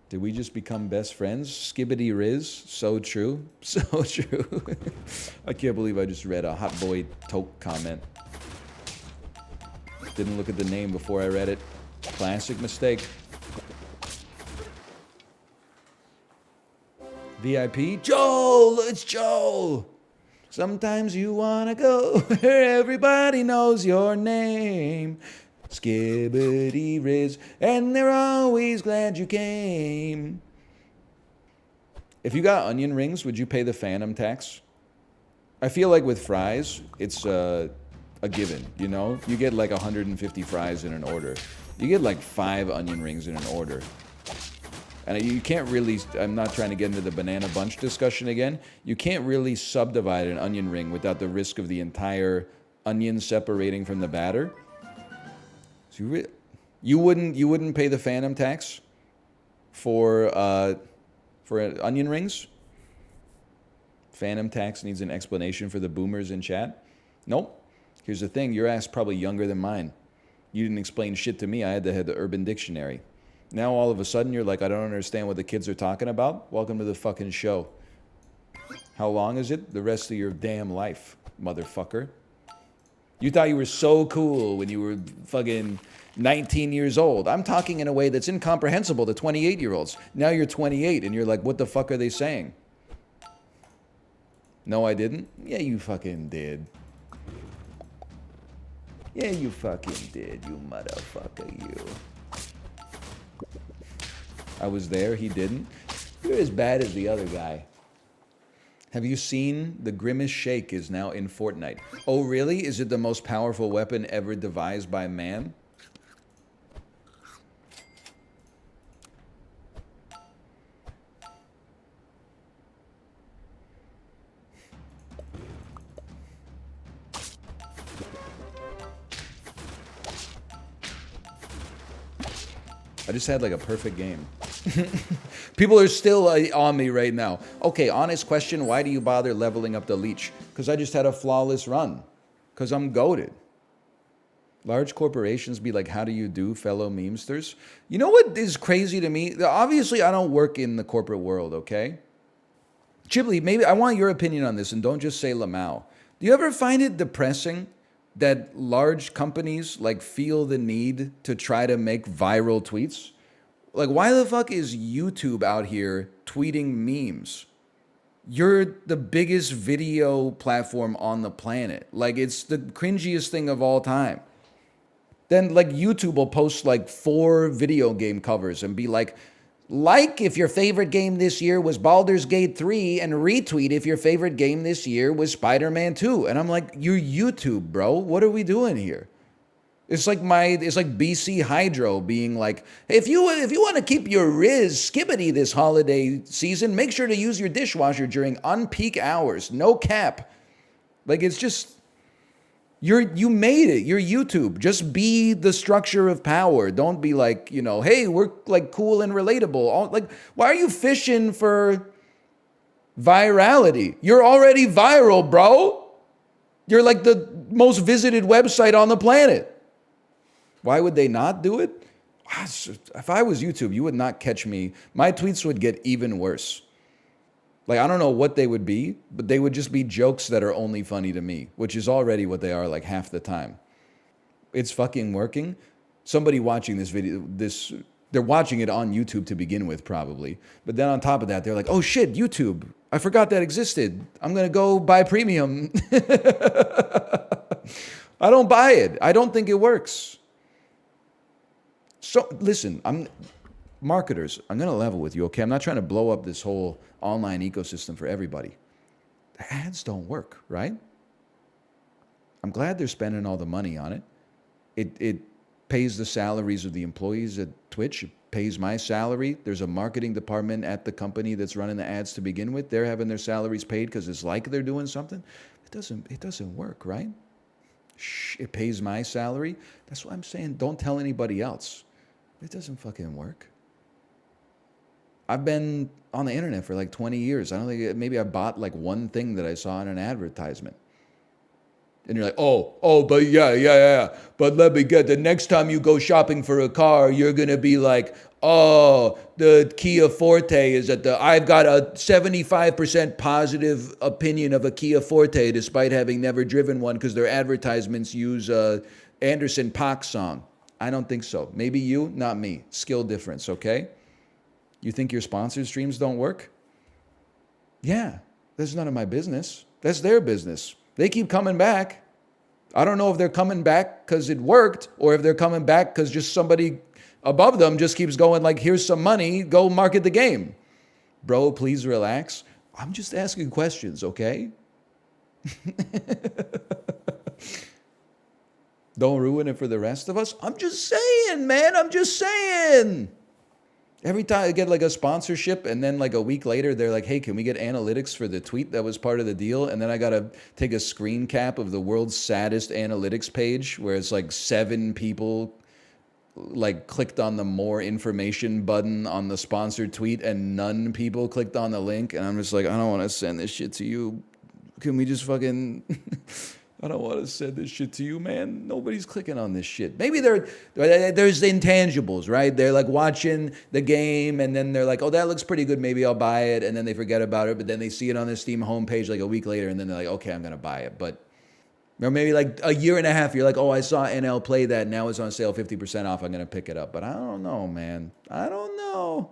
Did we just become best friends? Skibbity Riz. So true. So true. I can't believe I just read a Hot Boy Toke comment. Didn't look at the name before I read it. Classic mistake. VIP? Joel! It's Joel! Sometimes you wanna go where everybody knows your name. Skibbity Riz, and they're always glad you came. If you got onion rings, would you pay the phantom tax? I feel like with fries, it's a given, you know? You get like 150 fries in an order. You get like 5 onion rings in an order. And you can't really, I'm not trying to get into the banana bunch discussion again. You can't really subdivide an onion ring without the risk of the entire onion separating from the batter. So you wouldn't pay the phantom tax for onion rings? Phantom tax needs an explanation for the boomers in chat. Nope. Here's the thing, your ass probably younger than mine. You didn't explain shit to me. I had to have the Urban Dictionary. Now all of a sudden you're like, I don't understand what the kids are talking about. Welcome to the fucking show. How long is it? The rest of your damn life, motherfucker. You thought you were so cool when you were fucking 19 years old. I'm talking in a way that's incomprehensible to 28-year-olds. Now you're 28 and you're like, what the fuck are they saying? No, I didn't? Yeah, you fucking did. Yeah, you fucking did, you motherfucker, you. I was there, he didn't. You're as bad as the other guy. Have you seen the Grimace Shake is now in Fortnite? Oh, really? Is it the most powerful weapon ever devised by man? I just had like a perfect game. People are still on me right now. Okay, honest question, why do you bother leveling up the leech? Because I just had a flawless run. Because I'm goated. Large corporations be like, how do you do, fellow memesters? You know what is crazy to me? Obviously, I don't work in the corporate world, okay? Chibli, maybe I want your opinion on this, and don't just say Lamau. Do you ever find it depressing that large companies like feel the need to try to make viral tweets? Like, why the fuck is YouTube out here tweeting memes? You're the biggest video platform on the planet. Like, it's the cringiest thing of all time. Then, like, YouTube will post like 4 video game covers and be like if your favorite game this year was Baldur's Gate 3, and retweet if your favorite game this year was Spider-Man 2. And I'm like, you're YouTube, bro. What are we doing here? It's like BC Hydro being like, hey, if you want to keep your Riz skibbity this holiday season, make sure to use your dishwasher during unpeak hours. No cap. Like, it's just, you made it. You're YouTube. Just be the structure of power. Don't be like, you know, hey, we're like cool and relatable. Like, why are you fishing for virality? You're already viral, bro. You're like the most visited website on the planet. Why would they not do it? If I was YouTube, you would not catch me. My tweets would get even worse. Like, I don't know what they would be, but they would just be jokes that are only funny to me, which is already what they are like half the time. It's fucking working. Somebody watching this video, they're watching it on YouTube to begin with, probably. But then on top of that, they're like, oh shit, YouTube. I forgot that existed. I'm going to go buy premium. I don't buy it. I don't think it works. So, listen, marketers, I'm going to level with you, okay? I'm not trying to blow up this whole online ecosystem for everybody. The ads don't work, right? I'm glad they're spending all the money on it. It pays the salaries of the employees at Twitch. It pays my salary. There's a marketing department at the company that's running the ads to begin with. They're having their salaries paid because it's like they're doing something. It doesn't work, right? Shh, it pays my salary. That's what I'm saying. Don't tell anybody else. It doesn't fucking work. I've been on the internet for like 20 years. I don't think, maybe I bought like one thing that I saw in an advertisement. And you're like, but yeah. But let me get, the next time you go shopping for a car, you're going to be like, oh, the Kia Forte is I've got a 75% positive opinion of a Kia Forte despite having never driven one because their advertisements use Anderson .Paak song. I don't think so. Maybe you, not me. Skill difference, okay? You think your sponsored streams don't work? Yeah, that's none of my business. That's their business. They keep coming back. I don't know if they're coming back because it worked or if they're coming back because just somebody above them just keeps going like, here's some money, go market the game. Bro, please relax. I'm just asking questions, okay? Don't ruin it for the rest of us. I'm just saying, man. I'm just saying. Every time I get like a sponsorship and then like a week later, they're like, hey, can we get analytics for the tweet that was part of the deal? And then I got to take a screen cap of the world's saddest analytics page where it's like 7 people like clicked on the more information button on the sponsored tweet and none people clicked on the link. And I'm just like, I don't want to send this shit to you. Can we just fucking... I don't want to send this shit to you, man. Nobody's clicking on this shit. Maybe there's the intangibles, right? They're like watching the game and then they're like, oh, that looks pretty good. Maybe I'll buy it. And then they forget about it. But then they see it on the Steam homepage like a week later and then they're like, okay, I'm going to buy it. But or maybe like a year and a half, you're like, oh, I saw NL play that. Now it's on sale 50% off. I'm going to pick it up. But I don't know, man. I don't know.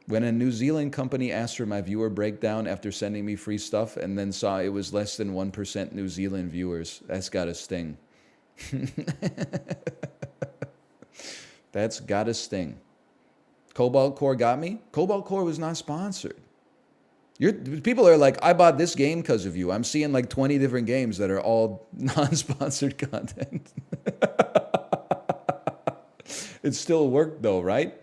When a New Zealand company asked for my viewer breakdown after sending me free stuff and then saw it was less than 1% New Zealand viewers, that's got to sting. That's got to sting. Cobalt Core got me? Cobalt Core was not sponsored. People are like, I bought this game because of you. I'm seeing like 20 different games that are all non-sponsored content. It still worked though, right?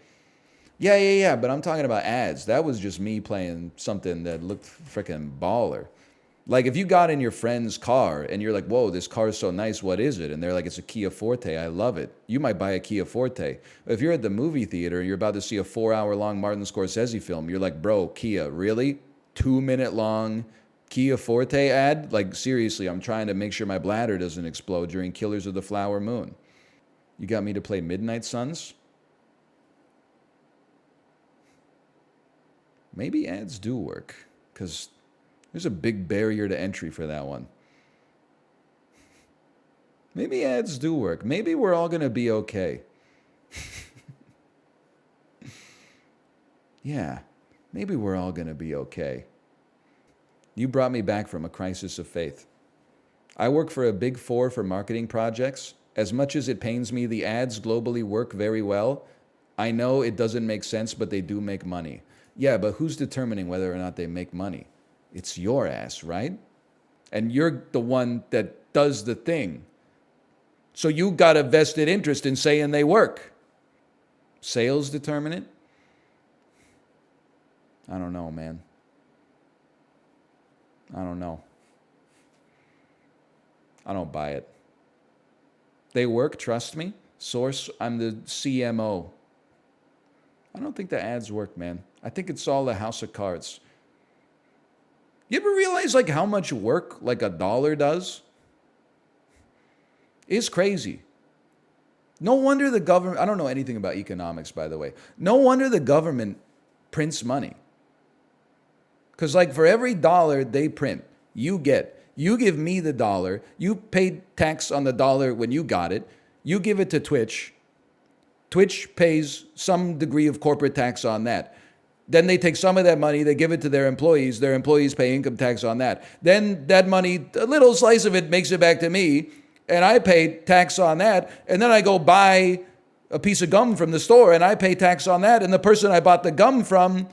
Yeah, but I'm talking about ads. That was just me playing something that looked freaking baller. Like if you got in your friend's car and you're like, whoa, this car is so nice, what is it? And they're like, it's a Kia Forte, I love it. You might buy a Kia Forte. If you're at the movie theater and you're about to see a 4-hour-long Martin Scorsese film, you're like, bro, Kia, really? 2-minute long Kia Forte ad? Like seriously, I'm trying to make sure my bladder doesn't explode during Killers of the Flower Moon. You got me to play Midnight Suns? Maybe ads do work, because there's a big barrier to entry for that one. Maybe ads do work. Maybe we're all going to be okay. Yeah, maybe we're all going to be okay. You brought me back from a crisis of faith. I work for a big 4 for marketing projects. As much as it pains me, the ads globally work very well. I know it doesn't make sense, but they do make money. Yeah, but who's determining whether or not they make money? It's your ass, right? And you're the one that does the thing. So you got a vested interest in saying they work. Sales determine it? I don't know, man. I don't know. I don't buy it. They work, trust me. Source, I'm the CMO. I don't think the ads work, man. I think it's all a house of cards. You ever realize like how much work like $1 does? It's crazy. No wonder the government, I don't know anything about economics, by the way. No wonder the government prints money. Because like for every dollar they print, you give me the dollar, you paid tax on the dollar when you got it, you give it to Twitch. Twitch pays some degree of corporate tax on that. Then they take some of that money, they give it to their employees pay income tax on that. Then that money, a little slice of it makes it back to me, and I pay tax on that, and then I go buy a piece of gum from the store, and I pay tax on that, and the person I bought the gum from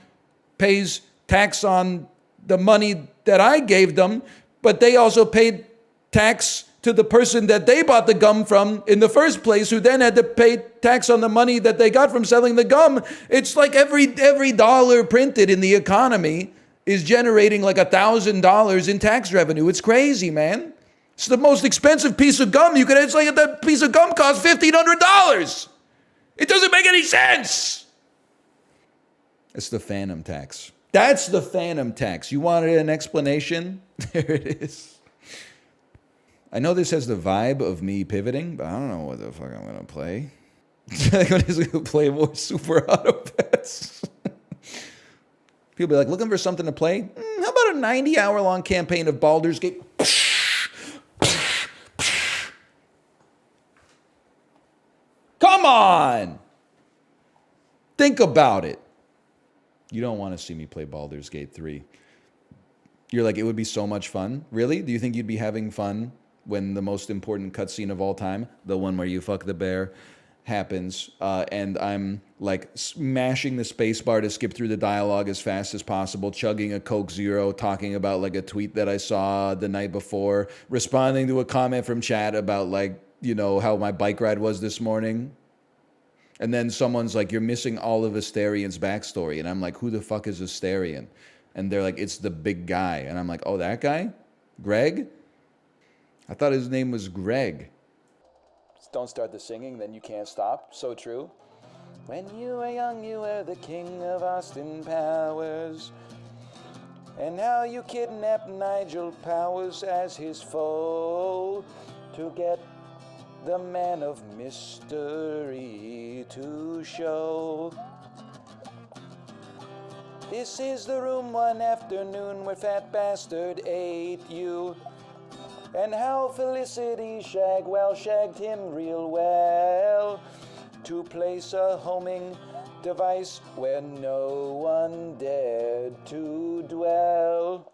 pays tax on the money that I gave them, but they also paid tax to the person that they bought the gum from in the first place, who then had to pay tax on the money that they got from selling the gum. It's like every dollar printed in the economy is generating like $1,000 in tax revenue. It's crazy, man. It's the most expensive piece of gum you could. It's like that piece of gum costs $1,500. It doesn't make any sense. It's the phantom tax. That's the phantom tax. You wanted an explanation? There it is. I know this has the vibe of me pivoting, but I don't know what the fuck I'm gonna play. I'm just gonna play more Super Auto Pets. People be like, looking for something to play? How about a 90-hour-long campaign of Baldur's Gate? Come on! Think about it. You don't want to see me play Baldur's Gate 3. You're like, it would be so much fun. Really? Do you think you'd be having fun when the most important cutscene of all time, the one where you fuck the bear, happens, and I'm like smashing the spacebar to skip through the dialogue as fast as possible, chugging a Coke Zero, talking about like a tweet that I saw the night before, responding to a comment from chat about like, you know, how my bike ride was this morning. And then someone's like, you're missing all of Astarion's backstory. And I'm like, who the fuck is Astarion? And they're like, it's the big guy. And I'm like, oh, that guy? Greg? I thought his name was Greg. Don't start the singing, then you can't stop. So true. When you were young, you were the king of Austin Powers. And now you kidnapped Nigel Powers as his foe to get the man of mystery to show. This is the room one afternoon where Fat Bastard ate you. And how Felicity Shagwell shagged him real well to place a homing device where no one dared to dwell.